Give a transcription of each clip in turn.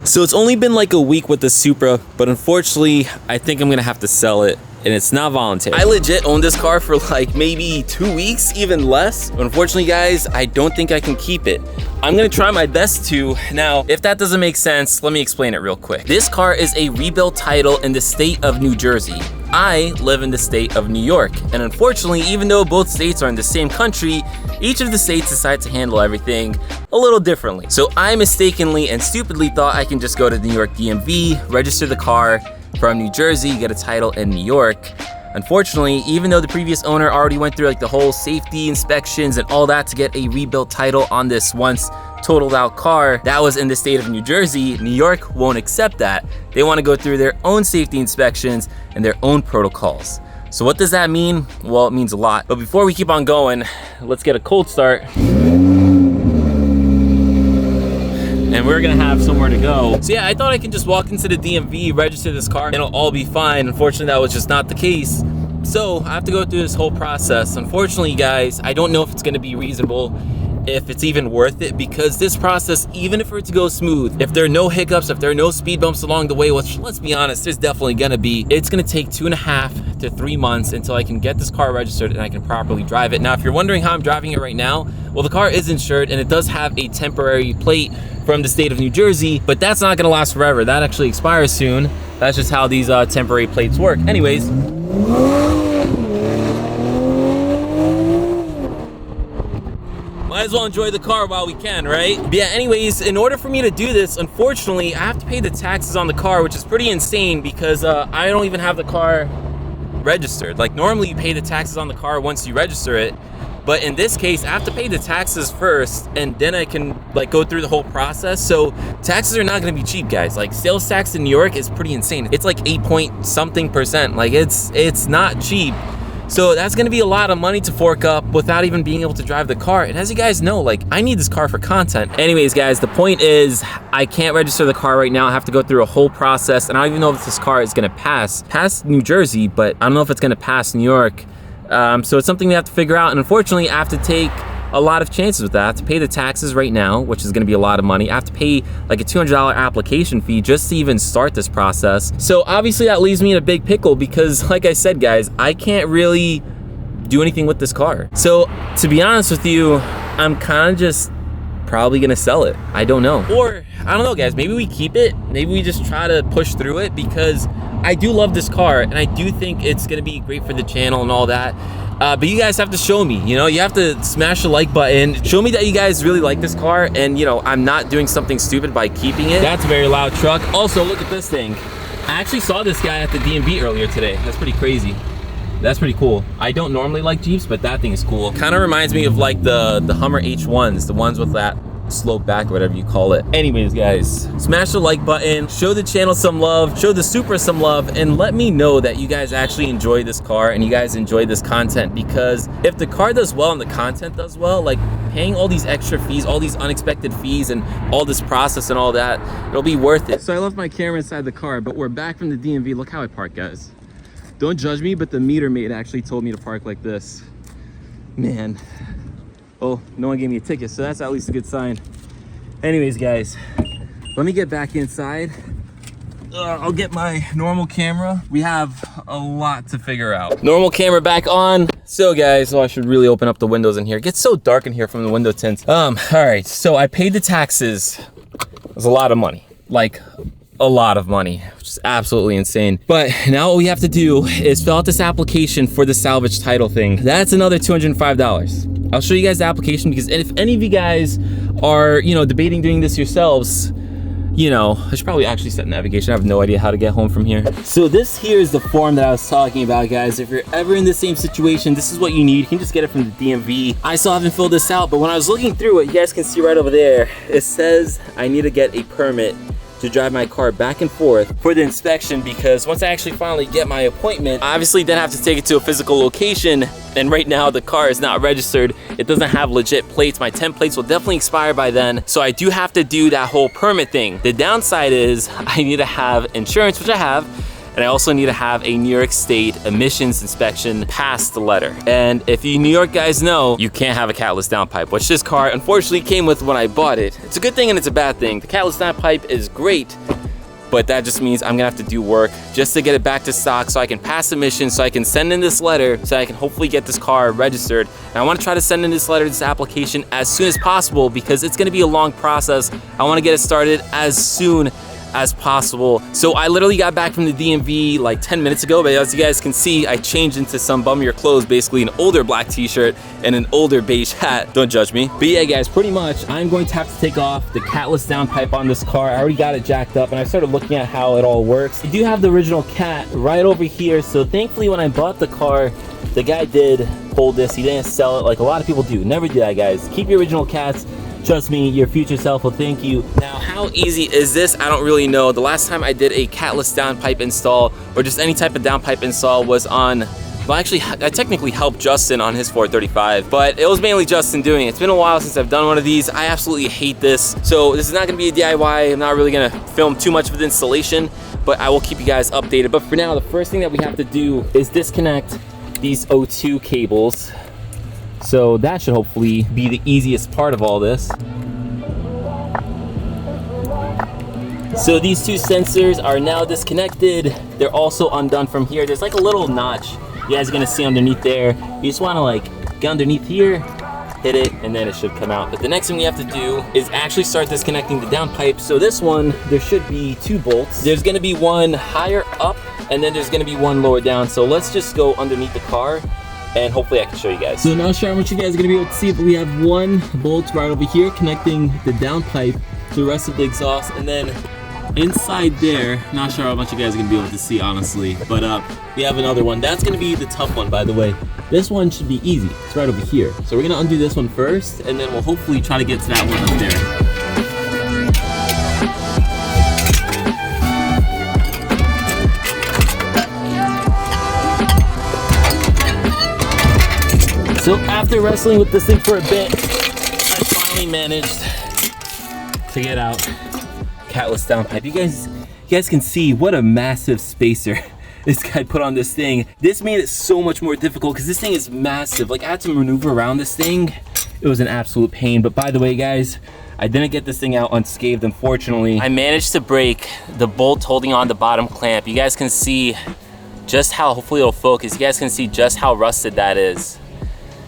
So it's only been like a week with the Supra, but unfortunately, I think I'm gonna have to sell it. And it's not voluntary. I legit owned this car for like maybe 2 weeks, even less. But unfortunately, guys, I don't think I can keep it. I'm gonna try my best to. Now, if that doesn't make sense, let me explain it real quick. This car is a rebuilt title in the state of New Jersey. I live in the state of New York. And unfortunately, even though both states are in the same country, each of the states decide to handle everything a little differently. So I mistakenly and stupidly thought I can just go to the New York DMV, register the car from New Jersey, get a title in New York. Unfortunately, even though the previous owner already went through like the whole safety inspections and all that to get a rebuilt title on this once totaled out car that was in the state of New Jersey, New York won't accept that. They want to go through their own safety inspections and their own protocols. So what does that mean? Well, it means a lot. But before we keep on going, let's get a cold start. And we're gonna have somewhere to go. So yeah, I thought I could just walk into the DMV, register this car, and it'll all be fine. Unfortunately, that was just not the case. So I have to go through this whole process. Unfortunately, guys, I don't know if it's gonna be reasonable, if it's even worth it, because this process, even if it were to go smooth, if there are no hiccups, if there are no speed bumps along the way, which let's be honest, there's definitely gonna be, it's gonna take 2.5 to 3 months until I can get this car registered and I can properly drive it. Now, if you're wondering how I'm driving it right now, well, the car is insured and it does have a temporary plate from the state of New Jersey, but that's not gonna last forever. That actually expires soon. That's just how these temporary plates work. Anyways, might as well enjoy the car while we can, right? But yeah, anyways, in order for me to do this, unfortunately, I have to pay the taxes on the car, which is pretty insane because I don't even have the car registered. Like normally you pay the taxes on the car once you register it. But in this case, I have to pay the taxes first and then I can like go through the whole process. So taxes are not gonna be cheap, guys. Like sales tax in New York is pretty insane. It's like 8-point-something%. Like it's not cheap. So that's gonna be a lot of money to fork up without even being able to drive the car. And as you guys know, like I need this car for content. Anyways, guys, the point is I can't register the car right now. I have to go through a whole process. And I don't even know if this car is gonna pass New Jersey, but I don't know if it's gonna pass New York. So it's something we have to figure out. And unfortunately, I have to take a lot of chances with that. I have to pay the taxes right now, which is gonna be a lot of money. I have to pay like a $200 application fee just to even start this process. So obviously that leaves me in a big pickle because like I said, guys, I can't really do anything with this car. So to be honest with you, I'm kind of just probably gonna sell it. I don't know. Or I don't know, guys, maybe we keep it. Maybe we just try to push through it because I do love this car and I do think it's gonna be great for the channel and all that. But you guys have to show me, you know, you have to smash the like button. Show me that you guys really like this car and, you know, I'm not doing something stupid by keeping it. That's a very loud truck. Also, look at this thing. I actually saw this guy at the DMV earlier today. That's pretty crazy. That's pretty cool. I don't normally like Jeeps, but that thing is cool. Kind of reminds me of like the Hummer H1s, the ones with that slope back, whatever you call it. Anyways, guys, smash the like button, show the channel some love, show the Supra some love, and let me know that you guys actually enjoy this car and you guys enjoy this content, because if the car does well and the content does well, like paying all these extra fees, all these unexpected fees and all this process and all that, it'll be worth it. So I left my camera inside the car, but we're back from the DMV. Look how I park, guys. Don't judge me, but the meter maid actually told me to park like this. Man. Oh, no one gave me a ticket, so that's at least a good sign. Anyways, guys, let me get back inside. I'll get my normal camera. We have a lot to figure out. Normal camera back on. So guys, I should really open up the windows in here. It gets so dark in here from the window tints. All right, so I paid the taxes. It was a lot of money, like a lot of money, which is absolutely insane. But now what we have to do is fill out this application for the salvage title thing. That's another $205. I'll show you guys the application because if any of you guys are, you know, debating doing this yourselves, you know, I should probably actually set navigation. I have no idea how to get home from here. So this here is the form that I was talking about, guys. If you're ever in the same situation, this is what you need. You can just get it from the DMV. I still haven't filled this out, but when I was looking through it, you guys can see right over there, it says I need to get a permit to drive my car back and forth for the inspection, because once I actually finally get my appointment, I obviously then have to take it to a physical location, and right now the car is not registered. It doesn't have legit plates. My temp plates will definitely expire by then, so I do have to do that whole permit thing. The downside is I need to have insurance, which I have, and I also need to have a New York State emissions inspection pass the letter. And if you New York guys know, you can't have a catless downpipe, which this car unfortunately came with when I bought it. It's a good thing and it's a bad thing. The catless downpipe is great, but that just means I'm gonna have to do work just to get it back to stock so I can pass emissions, so I can send in this letter, so I can hopefully get this car registered. And I wanna try to send in this letter, this application as soon as possible because it's gonna be a long process. I wanna get it started as soon as possible. So I literally got back from the DMV like 10 minutes ago, but as you guys can see, I changed into some bummier clothes, basically an older black t-shirt and an older beige hat. Don't judge me. But yeah guys, pretty much I'm going to have to take off the catless downpipe on this car. I already got it jacked up and I started looking at how it all works. I do have the original cat right over here, so thankfully when I bought the car, the guy did hold this. He didn't sell it like a lot of people do. Never do that, guys. Keep your original cats. Trust me, your future self will thank you. Now, how easy is this? I don't really know. The last time I did a catless downpipe install or just any type of downpipe install was on, well actually I technically helped Justin on his 435, but it was mainly Justin doing it. It's been a while since I've done one of these. I absolutely hate this. So this is not gonna be a DIY. I'm not really gonna film too much of the installation, but I will keep you guys updated. But for now, the first thing that we have to do is disconnect these O2 cables. So that should hopefully be the easiest part of all this. So these two sensors are now disconnected. They're also undone from here. There's like a little notch you guys are gonna see underneath there. You just wanna like get underneath here, hit it, and then it should come out. But the next thing we have to do is actually start disconnecting the downpipe. So this one, there should be 2 bolts. There's gonna be one higher up, and then there's gonna be one lower down. So let's just go underneath the car, and hopefully I can show you guys. So not sure how much you guys are gonna be able to see, but we have one bolt right over here connecting the downpipe to the rest of the exhaust, and then inside there, not sure how much you guys are gonna be able to see honestly, but we have another one. That's gonna be the tough one, by the way. This one should be easy. It's right over here. So we're gonna undo this one first, and then we'll hopefully try to get to that one up there. So after wrestling with this thing for a bit, I finally managed to get out catless downpipe. You guys can see what a massive spacer this guy put on this thing. This made it so much more difficult because this thing is massive. Like I had to maneuver around this thing. It was an absolute pain. But by the way, guys, I didn't get this thing out unscathed, unfortunately. I managed to break the bolt holding on the bottom clamp. You guys can see just how, hopefully it'll focus, you guys can see just how rusted that is.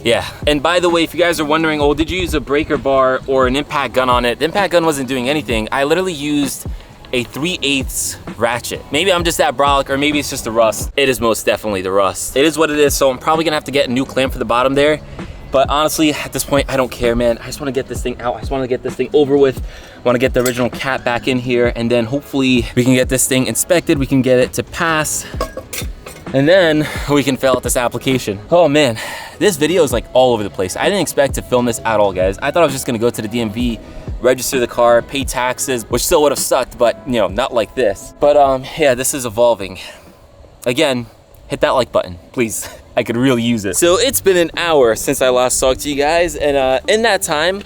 Yeah, and by the way, if you guys are wondering, oh, did you use a breaker bar or an impact gun on it? The impact gun wasn't doing anything. I literally used a 3/8 ratchet. Maybe I'm just that brolic, or maybe it's just the rust. It is most definitely the rust. It is what it is, so I'm probably gonna have to get a new clamp for the bottom there. But honestly, at this point, I don't care, man. I just wanna get this thing out. I just wanna get this thing over with. I wanna get the original cat back in here, and then hopefully we can get this thing inspected. We can get it to pass, and then we can fill out this application. Oh man, this video is like all over the place. I didn't expect to film this at all, guys. I thought I was just gonna go to the DMV, register the car, pay taxes, which still would have sucked, but you know, not like this. But yeah, this is evolving. Again, hit that like button, please. I could really use it. So it's been an hour since I last talked to you guys, and in that time,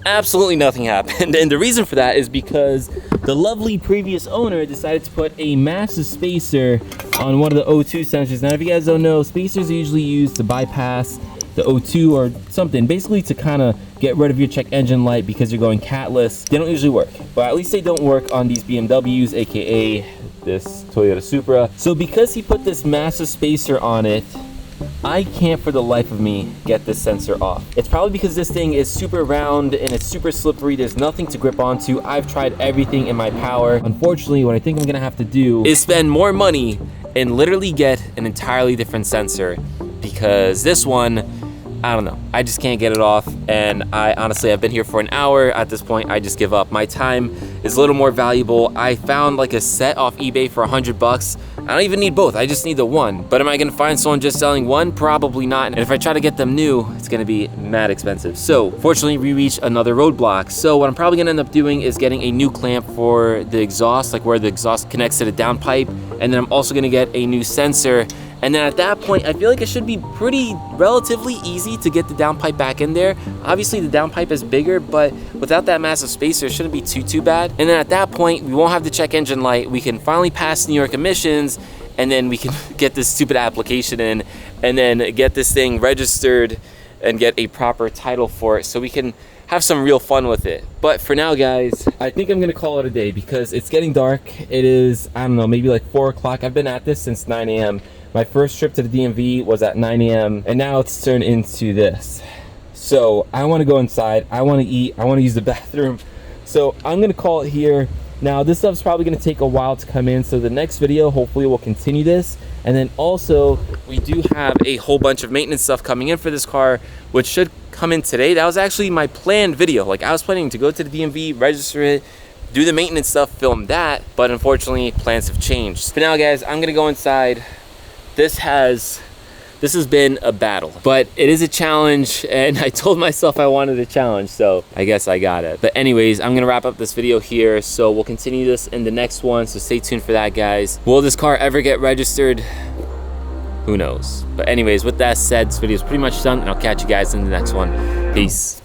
absolutely nothing happened. And the reason for that is because the lovely previous owner decided to put a massive spacer on one of the O2 sensors. Now, if you guys don't know, spacers are usually used to bypass the O2 or something, basically to kind of get rid of your check engine light because you're going catless. They don't usually work, but at least they don't work on these BMWs, aka this Toyota Supra. So because he put this massive spacer on it, I can't for the life of me get this sensor off. It's probably because this thing is super round and it's super slippery. There's nothing to grip onto. I've tried everything in my power. Unfortunately, what I think I'm gonna have to do is spend more money and literally get an entirely different sensor, because this one, I don't know, I just can't get it off. And I honestly, I've been here for an hour. At this point, I just give up. My time is a little more valuable. I found like a set off eBay for $100. I don't even need both, I just need the one. But am I gonna find someone just selling one? Probably not. And if I try to get them new, it's gonna be mad expensive. So fortunately, we reached another roadblock. So what I'm probably gonna end up doing is getting a new clamp for the exhaust, like where the exhaust connects to the downpipe. And then I'm also gonna get a new sensor. And then at that point, I feel like it should be pretty relatively easy to get the downpipe back in there. Obviously the downpipe is bigger, but without that massive spacer, it shouldn't be too bad. And then at that point, we won't have the check engine light. We can finally pass New York emissions, and then we can get this stupid application in, and then get this thing registered and get a proper title for it so we can have some real fun with it. But for now, guys, I think I'm gonna call it a day because it's getting dark. It is, I don't know, maybe like 4 o'clock. I've been at this since 9 a.m. My first trip to the DMV was at 9 a.m. and now it's turned into this. So I want to go inside, I want to eat, I want to use the bathroom. So I'm gonna call it here. Now this stuff's probably gonna take a while to come in, so the next video hopefully we'll continue this. And then also we do have a whole bunch of maintenance stuff coming in for this car, which should come in today. That was actually my planned video. Like, I was planning to go to the DMV, register it, do the maintenance stuff, film that, but unfortunately plans have changed. For now, guys, I'm gonna go inside. This has been a battle, but it is a challenge, and I told myself I wanted a challenge, so I guess I got it. But anyways, I'm gonna wrap up this video here, so we'll continue this in the next one, so stay tuned for that, guys. Will this car ever get registered? Who knows? But anyways, with that said, this video is pretty much done, and I'll catch you guys in the next one. Peace.